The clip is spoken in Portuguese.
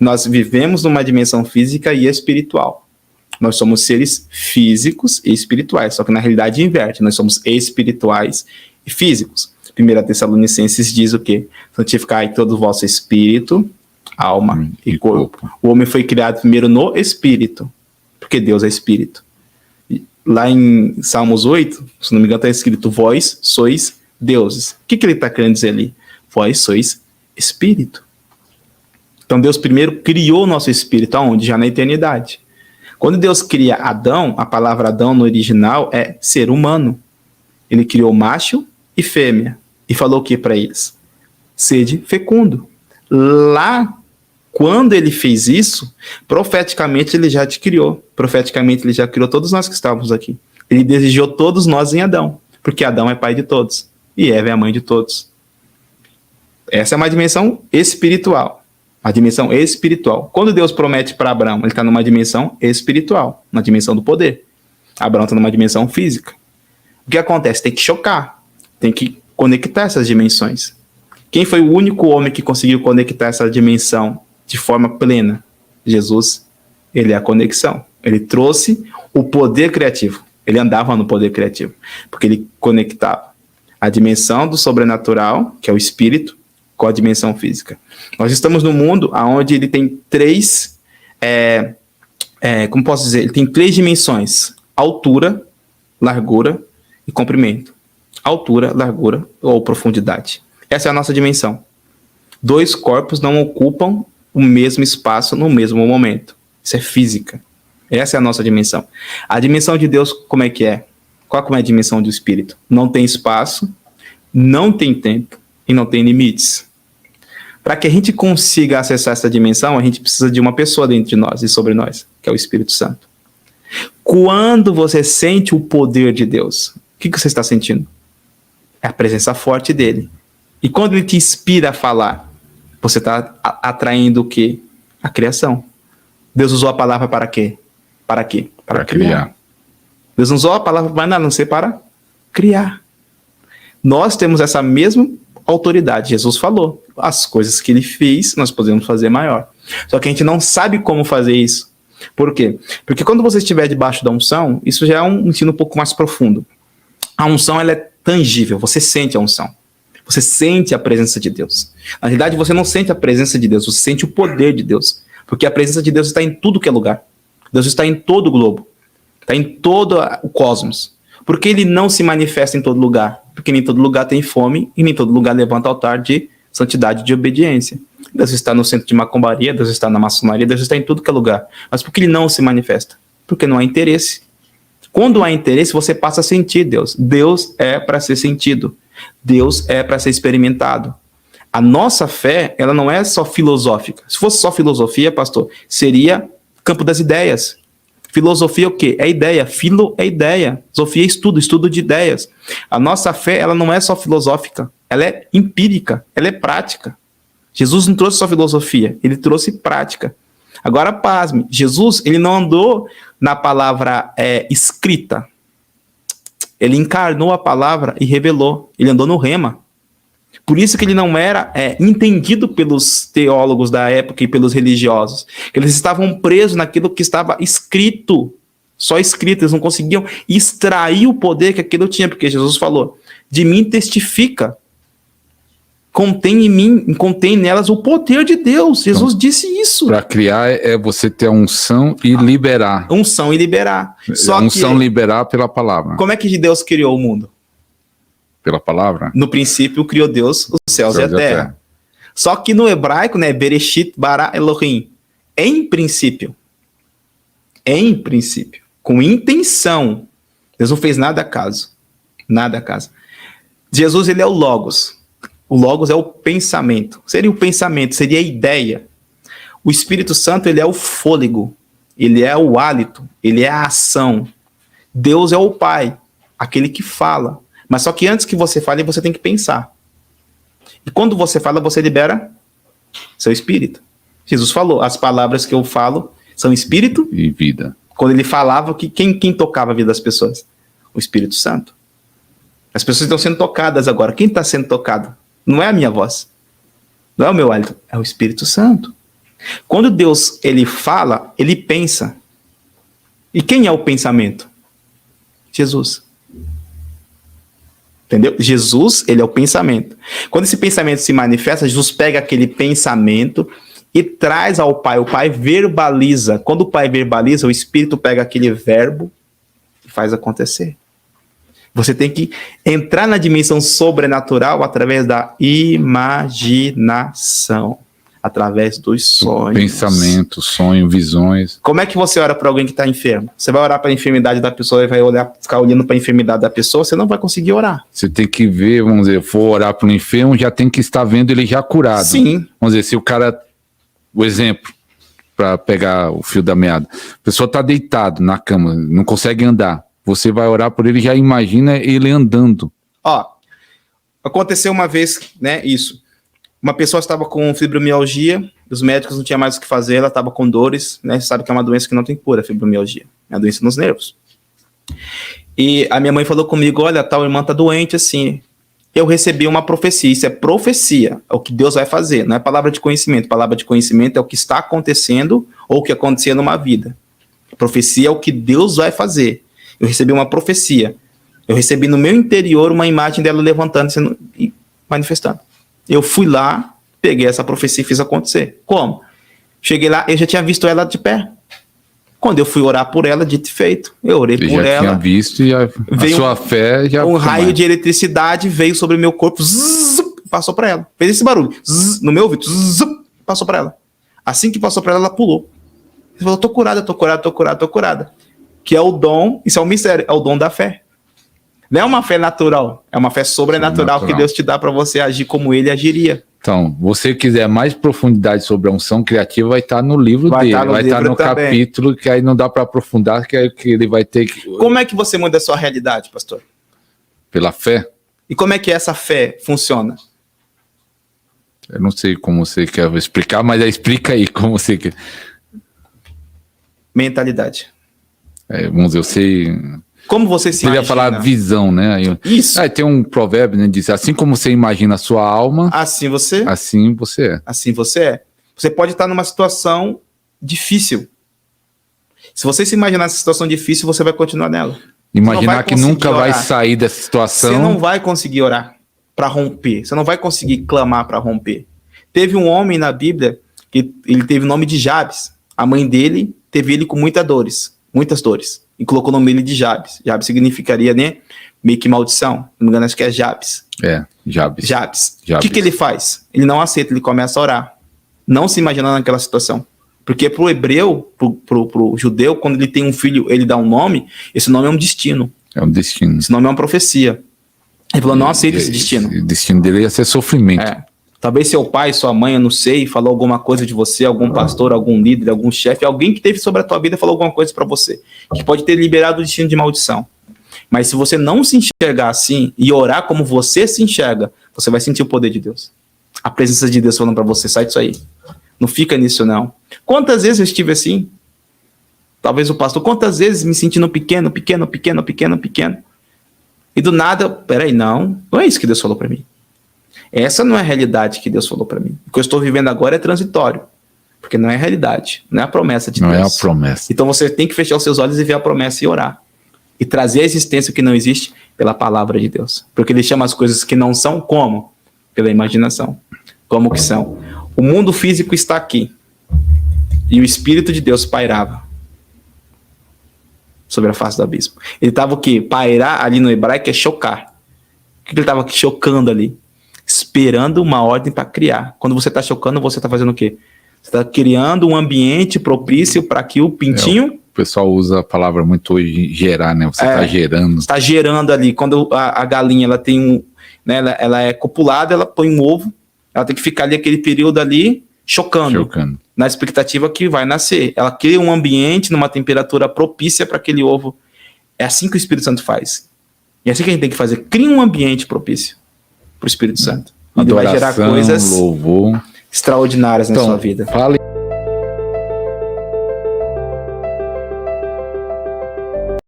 Nós vivemos numa dimensão física e espiritual. Nós somos seres físicos e espirituais, só que na realidade inverte. Nós somos espirituais e físicos. 1 Tessalonicenses diz o quê? Santificai todo o vosso espírito, alma e corpo. O homem foi criado primeiro no espírito, porque Deus é espírito. Lá em Salmos 8, se não me engano, está escrito: vós sois deuses. O que ele está querendo dizer ali? Vós sois espírito. Então Deus primeiro criou o nosso espírito, aonde? Já na eternidade. Quando Deus cria Adão, a palavra Adão no original é ser humano. Ele criou macho e fêmea. E falou o que para eles? Sede fecundo. Lá, quando ele fez isso, profeticamente ele já te criou. Profeticamente ele já criou todos nós que estávamos aqui. Ele desejou todos nós em Adão, porque Adão é pai de todos e Eva é a mãe de todos. Essa é uma dimensão espiritual. Uma dimensão espiritual. Quando Deus promete para Abraão, ele está numa dimensão espiritual, na dimensão do poder. Abraão está numa dimensão física. O que acontece? Tem que chocar, tem que conectar essas dimensões. Quem foi o único homem que conseguiu conectar essa dimensão de forma plena? Jesus. Ele é a conexão. Ele trouxe o poder criativo. Ele andava no poder criativo, porque ele conectava a dimensão do sobrenatural, que é o espírito, com a dimensão física. Nós estamos num mundo onde ele tem três, como posso dizer, ele tem três dimensões: altura, largura e comprimento. Altura, largura ou profundidade. Essa é a nossa dimensão. Dois corpos não ocupam o mesmo espaço no mesmo momento. Isso é física. Essa é a nossa dimensão. A dimensão de Deus, como é que é? Qual é a dimensão do Espírito? Não tem espaço, não tem tempo e não tem limites. Para que a gente consiga acessar essa dimensão, a gente precisa de uma pessoa dentro de nós e sobre nós, que é o Espírito Santo. Quando você sente o poder de Deus, o que você está sentindo? É a presença forte dele. E quando ele te inspira a falar, você está atraindo o quê? A criação. Deus usou a palavra para quê? Para quê? Para criar. Deus não usou a palavra para nada, não ser para criar. Nós temos essa mesma autoridade. Jesus falou: as coisas que ele fez, nós podemos fazer maior. Só que a gente não sabe como fazer isso. Por quê? Porque quando você estiver debaixo da unção, isso já é um ensino um pouco mais profundo. A unção, ela é tangível, você sente a unção. Você sente a presença de Deus. Na realidade, você não sente a presença de Deus, você sente o poder de Deus. Porque a presença de Deus está em tudo que é lugar. Deus está em todo o globo. Está em todo o cosmos. Por que ele não se manifesta em todo lugar? Porque nem todo lugar tem fome e nem todo lugar levanta altar de santidade e de obediência. Deus está no centro de macumbaria, Deus está na maçonaria, Deus está em tudo que é lugar. Mas por que ele não se manifesta? Porque não há interesse. Quando há interesse, você passa a sentir Deus. Deus é para ser sentido. Deus é para ser experimentado. A nossa fé, ela não é só filosófica. Se fosse só filosofia, pastor, seria campo das ideias. Filosofia é o quê? É ideia. Filo é ideia. Sofia é estudo de ideias. A nossa fé, ela não é só filosófica. Ela é empírica, ela é prática. Jesus não trouxe só filosofia, ele trouxe prática. Agora, pasme, Jesus, ele não andou na palavra escrita. Ele encarnou a palavra e revelou. Ele andou no rema. Por isso que ele não era entendido pelos teólogos da época e pelos religiosos. Eles estavam presos naquilo que estava escrito. Só escrito, eles não conseguiam extrair o poder que aquilo tinha, porque Jesus falou: de mim testifica. Contém em mim, contém nelas o poder de Deus. Jesus então, disse isso. Para criar é você ter a unção e liberar. Unção e liberar. A unção liberar pela palavra. Como é que Deus criou o mundo? Pela palavra. No princípio criou Deus os céus e a terra. Só que no hebraico, né, Bereshit bara Elohim. Em princípio, com intenção. Deus não fez nada acaso. Nada acaso. Jesus, ele é o Logos. O Logos é o pensamento. Seria o pensamento, seria a ideia. O Espírito Santo, ele é o fôlego. Ele é o hálito. Ele é a ação. Deus é o Pai, aquele que fala. Mas só que antes que você fale, você tem que pensar. E quando você fala, você libera seu espírito. Jesus falou: as palavras que eu falo são espírito e vida. Quando ele falava, quem tocava a vida das pessoas? O Espírito Santo. As pessoas estão sendo tocadas agora. Quem está sendo tocado? Não é a minha voz. Não é o meu hálito. É o Espírito Santo. Quando Deus ele fala, ele pensa. E quem é o pensamento? Jesus. Entendeu? Jesus, ele é o pensamento. Quando esse pensamento se manifesta, Jesus pega aquele pensamento e traz ao Pai. O Pai verbaliza. Quando o Pai verbaliza, o Espírito pega aquele verbo e faz acontecer. Você tem que entrar na dimensão sobrenatural através da imaginação, através dos sonhos. Pensamento, sonho, visões. Como é que você ora para alguém que está enfermo? Você vai orar para a enfermidade da pessoa e vai ficar olhando para a enfermidade da pessoa? Você não vai conseguir orar. Você tem que ver, vamos dizer, for orar para o enfermo, já tem que estar vendo ele já curado. Sim. Vamos dizer, se o cara, o exemplo, para pegar o fio da meada, a pessoa está deitado na cama, não consegue andar. Você vai orar por ele, já imagina ele andando. Ó, aconteceu uma vez, né, isso. Uma pessoa estava com fibromialgia, os médicos não tinham mais o que fazer, ela estava com dores, né? Você sabe que é uma doença que não tem cura, a fibromialgia. É uma doença nos nervos. E a minha mãe falou comigo, olha, tal irmã tá doente, assim. Eu recebi uma profecia, isso é profecia, é o que Deus vai fazer, não é palavra de conhecimento. Palavra de conhecimento é o que está acontecendo ou o que acontecia numa vida. Profecia é o que Deus vai fazer. Eu recebi uma profecia. Eu recebi no meu interior uma imagem dela levantando e manifestando. Eu fui lá, peguei essa profecia e fiz acontecer. Como? Cheguei lá, eu já tinha visto ela de pé. Quando eu fui orar por ela, dito e feito, eu orei por ela. Já tinha visto e a sua fé já... Um raio de eletricidade veio sobre o meu corpo, zzz, passou para ela. Fez esse barulho, zzz, no meu ouvido, zzz, passou para ela. Assim que passou para ela, ela pulou. Ela falou, tô curada, tô curada, tô curada, tô curada. Que é o dom, isso é um mistério, é o dom da fé. Não é uma fé natural, é uma fé sobrenatural que Deus te dá para você agir como ele agiria. Então, você quiser mais profundidade sobre a unção criativa, vai estar no livro dele, vai estar no capítulo, que aí não dá para aprofundar, que ele vai ter que... Como é que você muda a sua realidade, pastor? Pela fé? E como é que essa fé funciona? Eu não sei como você quer explicar, mas explica aí como você quer. Mentalidade. Vamos dizer, eu sei... Como você se imagina? Você ia falar visão, né? Isso. Tem um provérbio, né? Diz, assim como você imagina a sua alma... Assim você é. Assim você é. Assim você é. Você pode estar numa situação difícil. Se você se imaginar essa situação difícil, você vai continuar nela. Imaginar que nunca vai sair dessa situação... Você não vai conseguir orar para romper. Você não vai conseguir clamar para romper. Teve um homem na Bíblia que ele teve o nome de Jabes. A mãe dele teve ele com muitas dores. E colocou o nome dele de Jabes. Jabes significaria, né? Meio que maldição. Não me engano, acho que é Jabes. Jabes. O que ele faz? Ele não aceita, ele começa a orar. Não se imaginando naquela situação. Porque pro hebreu, pro judeu, quando ele tem um filho, ele dá um nome, esse nome é um destino. É um destino. Esse nome é uma profecia. Ele falou, não aceita esse destino. O destino dele ia ser sofrimento. Talvez seu pai, sua mãe, eu não sei, falou alguma coisa de você, algum pastor, algum líder, algum chefe, alguém que teve sobre a tua vida falou alguma coisa para você, que pode ter liberado o destino de maldição. Mas se você não se enxergar assim e orar como você se enxerga, você vai sentir o poder de Deus. A presença de Deus falando para você, sai disso aí. Não fica nisso não. Quantas vezes eu estive assim? Talvez o pastor, quantas vezes me sentindo pequeno. E do nada, peraí, não é isso que Deus falou para mim. Essa não é a realidade que Deus falou para mim. O que eu estou vivendo agora é transitório. Porque não é a realidade. Não é a promessa de Deus. Não é a promessa. Então você tem que fechar os seus olhos e ver a promessa e orar. E trazer a existência que não existe pela palavra de Deus. Porque ele chama as coisas que não são como? Pela imaginação. Como que são? O mundo físico está aqui. E o Espírito de Deus pairava sobre a face do abismo. Ele estava o quê? Pairar ali no hebraico é chocar. O que ele estava chocando ali? Esperando uma ordem para criar. Quando você está chocando, você está fazendo o quê? Você está criando um ambiente propício para que o pintinho... O pessoal usa a palavra muito hoje, gerar, né? Você está gerando. Está gerando ali. Quando a galinha ela tem né, ela é copulada, ela põe um ovo, ela tem que ficar ali aquele período ali chocando. Na expectativa que vai nascer. Ela cria um ambiente numa temperatura propícia para aquele ovo. É assim que o Espírito Santo faz. E é assim que a gente tem que fazer. Cria um ambiente propício para o Espírito Santo. E ele vai gerar coisas louvor extraordinárias na sua vida. Fale.